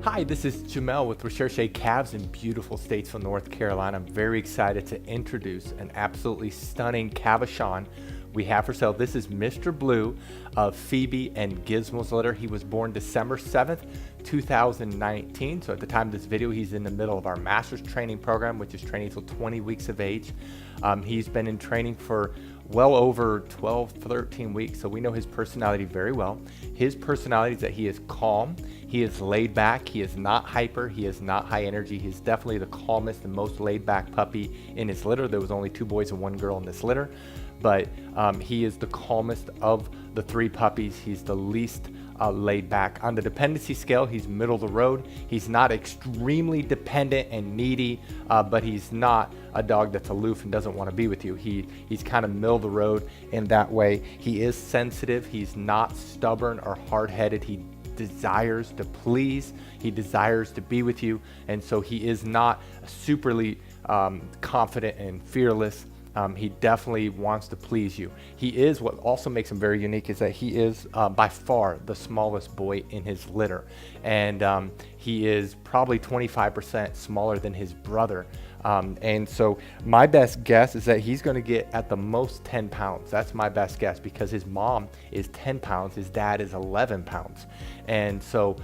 Hi, this is Jamel with Recherche Calves in beautiful Statesville, North Carolina. I'm very excited to introduce an absolutely stunning Cavachon we have for sale. This is Mr. Blue of Phoebe and Gizmo's litter. He was born December 7th, 2019. So at the time of this video, he's in the middle of our master's training program, which is training until 20 weeks of age. He's been in training for well over 12, 13 weeks, so we know his personality very well. His personality is that he is calm, he is laid back, he is not hyper, he is not high energy. He's definitely the calmest and most laid back puppy in his litter. There was only 2 boys and 1 girl in this litter, but he is the calmest of the 3 puppies. He's the least laid back. On the dependency scale, he's middle of the road. He's not extremely dependent and needy, but he's not a dog that's aloof and doesn't want to be with you. He's kind of middle of the road in that way. He is sensitive. He's not stubborn or hard-headed. He desires to please. He desires to be with you, and so he is not superly confident and fearless. He definitely wants to please you. He is, what also makes him very unique is that he is by far the smallest boy in his litter. And he is probably 25% smaller than his brother. And so my best guess is that he's going to get at the most 10 pounds. That's my best guess because his mom is 10 pounds. His dad is 11 pounds. And so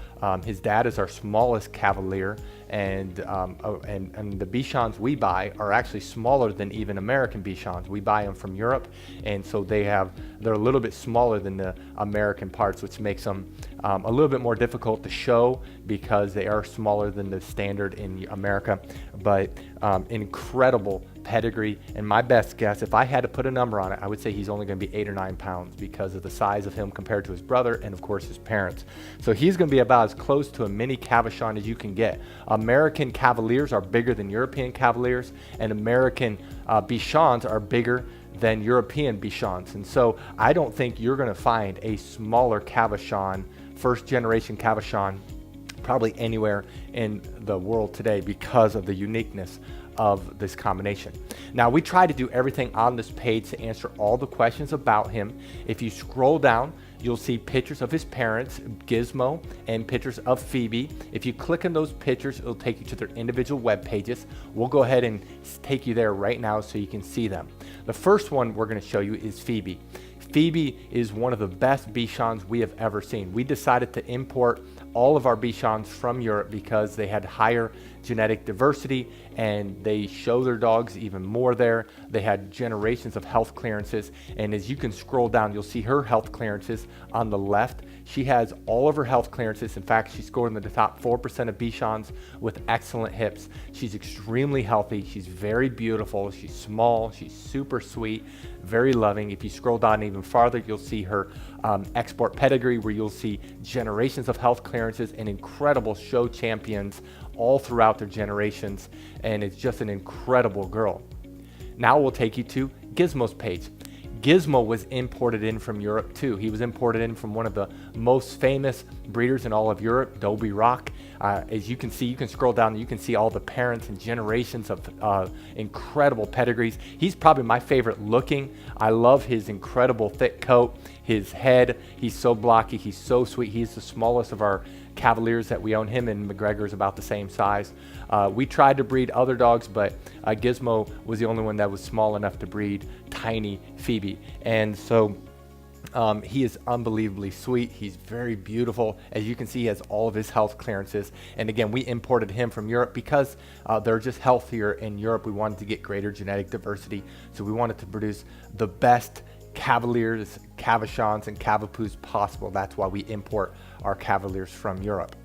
his dad is our smallest Cavalier. And the Bichons we buy are actually smaller than even American Bichons. We buy them from Europe, and so they're a little bit smaller than the American parts, which makes them a little bit more difficult to show because they are smaller than the standard in America. But incredible pedigree, and my best guess, if I had to put a number on it, I would say he's only going to be 8 or 9 pounds because of the size of him compared to his brother and of course his parents. So he's going to be about as close to a mini Cavachon as you can get. American Cavaliers are bigger than European Cavaliers, and American Bichons are bigger than European Bichons. And so I don't think you're going to find a smaller Cavachon, first generation Cavachon, probably anywhere in the world today because of the uniqueness of this combination. Now, we try to do everything on this page to answer all the questions about him. If you scroll down, you'll see pictures of his parents, Gizmo, and pictures of Phoebe. If you click on those pictures, it'll take you to their individual web pages. We'll go ahead and take you there right now so you can see them. The first one we're going to show you is Phoebe. Phoebe is one of the best Bichons we have ever seen. We decided to import all of our Bichons from Europe because they had higher genetic diversity and they show their dogs even more there. They had generations of health clearances, and as you can scroll down, you'll see her health clearances on the left. She has all of her health clearances. In fact, she scored in the top 4% of Bichons with excellent hips. She's extremely healthy. She's very beautiful. She's small. She's super sweet, very loving. If you scroll down even farther, you'll see her export pedigree, where you'll see generations of health clearances and incredible show champions all throughout their generations, and it's just an incredible girl. Now we'll take you to Gizmo's page. Gizmo was imported in from Europe too. He was imported in from one of the most famous breeders in all of Europe, Dobie Rock. As you can see, you can scroll down and you can see all the parents and generations of incredible pedigrees. He's probably my favorite looking. I love his incredible thick coat, his head. He's so blocky, he's so sweet. He's the smallest of our Cavaliers that we own. Him and McGregor is about the same size. We tried to breed other dogs, but Gizmo was the only one that was small enough to breed tiny Phoebe. And so he is unbelievably sweet. He's very beautiful. As you can see, he has all of his health clearances. And again, we imported him from Europe because they're just healthier in Europe. We wanted to get greater genetic diversity. So we wanted to produce the best Cavaliers, Cavachons, and Cavapoos possible. That's why we import our Cavaliers from Europe.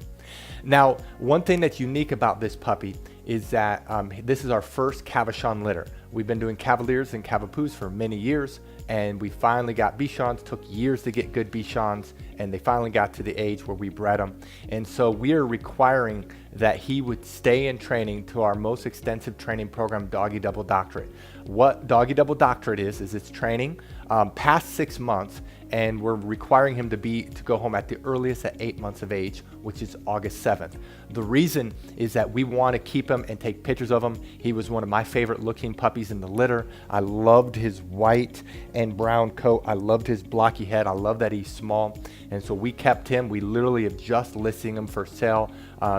Now, one thing that's unique about this puppy is that this is our first Cavachon litter. We've been doing Cavaliers and Cavapoos for many years, and we finally got Bichons. Took years to get good Bichons, and they finally got to the age where we bred them. And so we are requiring that he would stay in training to our most extensive training program, Doggy Double Doctorate. What Doggy Double Doctorate is it's training past 6 months, and we're requiring him to go home at the earliest at 8 months of age, which is August 7th. The reason is that we want to keep him and take pictures of him. He was one of my favorite looking puppies in the litter. I loved his white and brown coat. I loved his blocky head. I love that he's small. And so we kept him. We literally have just listing him for sale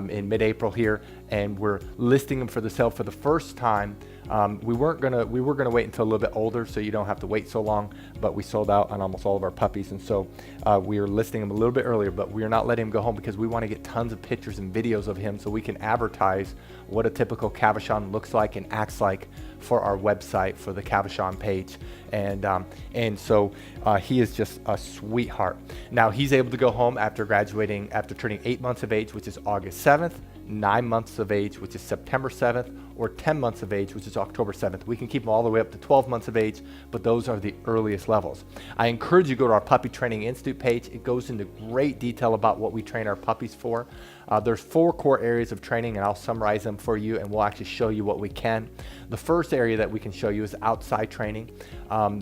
in mid-April here, and we're listing him for the sale for the first time. We were gonna wait until a little bit older, so you don't have to wait so long, but we sold out on almost all of our puppies, and so we are listing him a little bit earlier, but we are not letting him go home because we want to get tons of pictures and videos of him so we can advertise what a typical Cavachon looks like and acts like for our website, for the Cavachon page. And so he is just a sweetheart. Now he's able to go home after graduating, after turning 8 months of age, which is August 7th, 9 months of age, which is September 7th, or 10 months of age, which is October 7th. We can keep them all the way up to 12 months of age, but those are the earliest levels. I encourage you to go to our Puppy Training Institute page. It goes into great detail about what we train our puppies for. There's 4 core areas of training, and I'll summarize them for you, and we'll actually show you what we can. The first area that we can show you is outside training.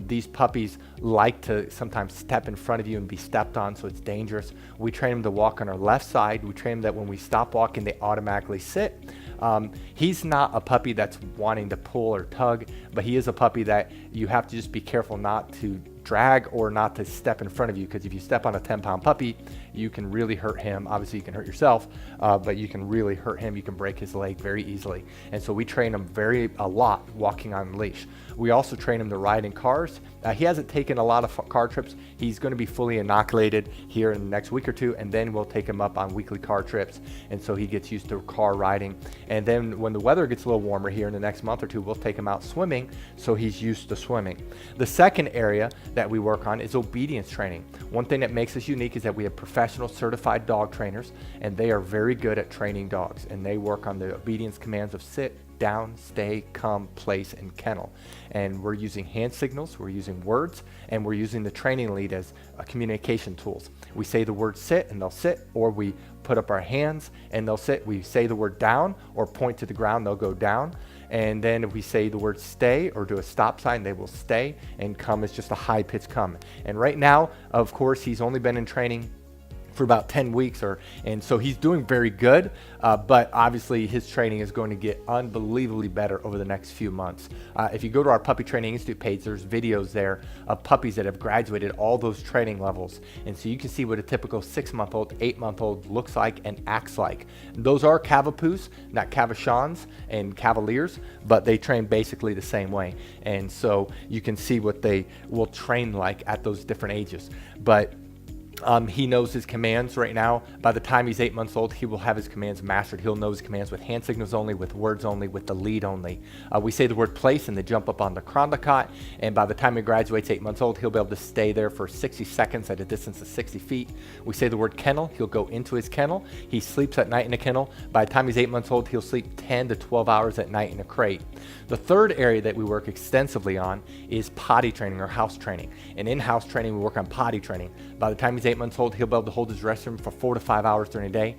These puppies like to sometimes step in front of you and be stepped on, so it's dangerous. We train them to walk on our left side. We train them that when we stop walking, they automatically sit. He's not a puppy that's wanting to pull or tug, but he is a puppy that you have to just be careful not to drag or not to step in front of you, because if you step on a 10-pound puppy, you can really hurt him. Obviously you can hurt yourself, but you can really hurt him. You can break his leg very easily. And so we train him a lot walking on leash. We also train him to ride in cars. He hasn't taken a lot of car trips. He's going to be fully inoculated here in the next week or two, and then we'll take him up on weekly car trips, and so he gets used to car riding. And then when the weather gets a little warmer here in the next month or two, we'll take him out swimming, so he's used to swimming. The second area that we work on is obedience training. One thing that makes us unique is that we have professional certified dog trainers, and they are very good at training dogs, and they work on the obedience commands of sit, down, stay, come, place, and kennel. And we're using hand signals, we're using words, and we're using the training lead as communication tools. We say the word sit and they'll sit, or we put up our hands and they'll sit. We say the word down or point to the ground, they'll go down. And then if we say the word stay or do a stop sign, they will stay, and come is just a high pitch come. And right now, of course, he's only been in training for about 10 weeks, and so he's doing very good, but obviously his training is going to get unbelievably better over the next few months. If you go to our Puppy Training Institute page, there's videos there of puppies that have graduated all those training levels, and so you can see what a typical 6-month-old, 8-month-old looks like and acts like. Those are Cavapoos, not Cavachons and Cavaliers, but they train basically the same way, and so you can see what they will train like at those different ages. But he knows his commands right now. By the time he's 8 months old, he will have his commands mastered. He'll know his commands with hand signals only, with words only, with the lead only. We say the word place and they jump up on the cot, and by the time he graduates 8 months old, he'll be able to stay there for 60 seconds at a distance of 60 feet. We say the word kennel, he'll go into his kennel. He sleeps at night in a kennel. By the time he's 8 months old, he'll sleep 10 to 12 hours at night in a crate. The third area that we work extensively on is potty training or house training. And in house training, we work on potty training. By the time he's 8 months old, he'll be able to hold his restroom for 4 to 5 hours during the day.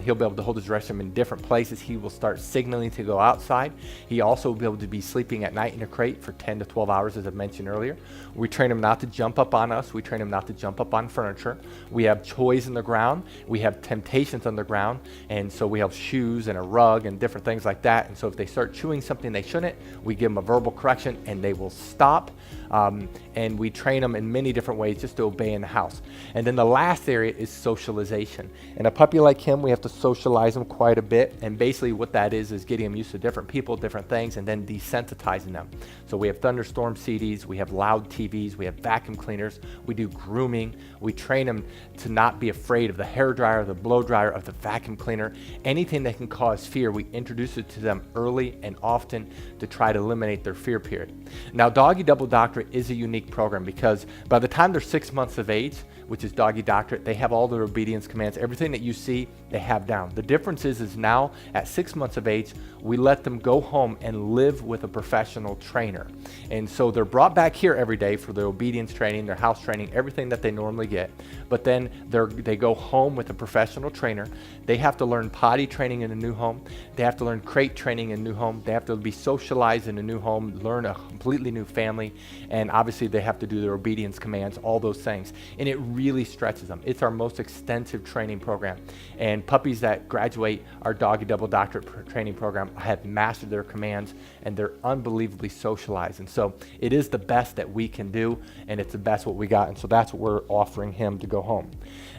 He'll be able to hold his restroom in different places. He will start signaling to go outside. He also will be able to be sleeping at night in a crate for 10 to 12 hours, as I mentioned earlier. We train him not to jump up on us. We train him not to jump up on furniture. We have toys on the ground. We have temptations on the ground. And so we have shoes and a rug and different things like that. And so if they start chewing something they shouldn't, we give them a verbal correction and they will stop. And we train them in many different ways just to obey in the house. And then the last area is socialization. And a puppy like him, we have to socialize him quite a bit. And basically what that is getting him used to different people, different things, and then desensitizing them. So we have thunderstorm CDs, we have loud TVs, we have vacuum cleaners, we do grooming. We train them to not be afraid of the hair dryer, the blow dryer, of the vacuum cleaner. Anything that can cause fear, we introduce it to them early and often to try to eliminate their fear period. Now, Doggy Double Doctorate is a unique program because by the time they're 6 months of age, which is Doggy Doctorate, they have all their obedience commands. Everything that you see, they have down. The difference is now at 6 months of age, we let them go home and live with a professional trainer. And so they're brought back here every day for their obedience training, their house training, everything that they normally get. But then they go home with a professional trainer. They have to learn potty training in a new home. They have to learn crate training in a new home. They have to be socialized in a new home, learn a completely new family. and obviously they have to do their obedience commands, all those things, and it really stretches them. It's our most extensive training program, and puppies that graduate our Doggy Double Doctorate training program have mastered their commands, and they're unbelievably socialized. And so it is the best that we can do, and it's the best what we got, and so that's what we're offering him to go home.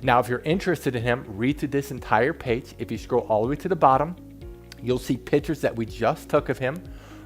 Now, if you're interested in him, read through this entire page. If you scroll all the way to the bottom, you'll see pictures that we just took of him.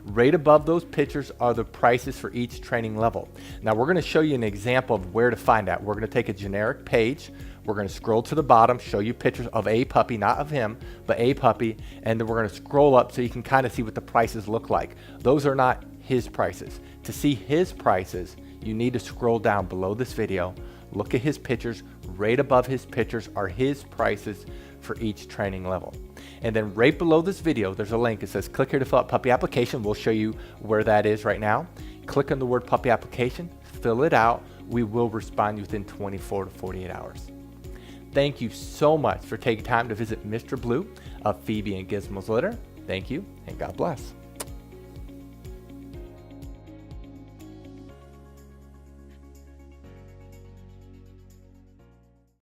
Right above those pictures are the prices for each training level. Now, we're going to show you an example of where to find that. We're going to take a generic page. We're going to scroll to the bottom, show you pictures of a puppy, not of him, but a puppy, and then we're going to scroll up so you can kind of see what the prices look like. Those are not his prices. To see his prices, you need to scroll down below this video, look at his pictures. Right above his pictures are his prices for each training level. And then right below this video, there's a link. It says click here to fill out puppy application. We'll show you where that is right now. Click on the word puppy application, fill it out. We will respond within 24 to 48 hours. Thank you so much for taking time to visit Mr. Blue of Phoebe and Gizmo's litter. Thank you, and God bless.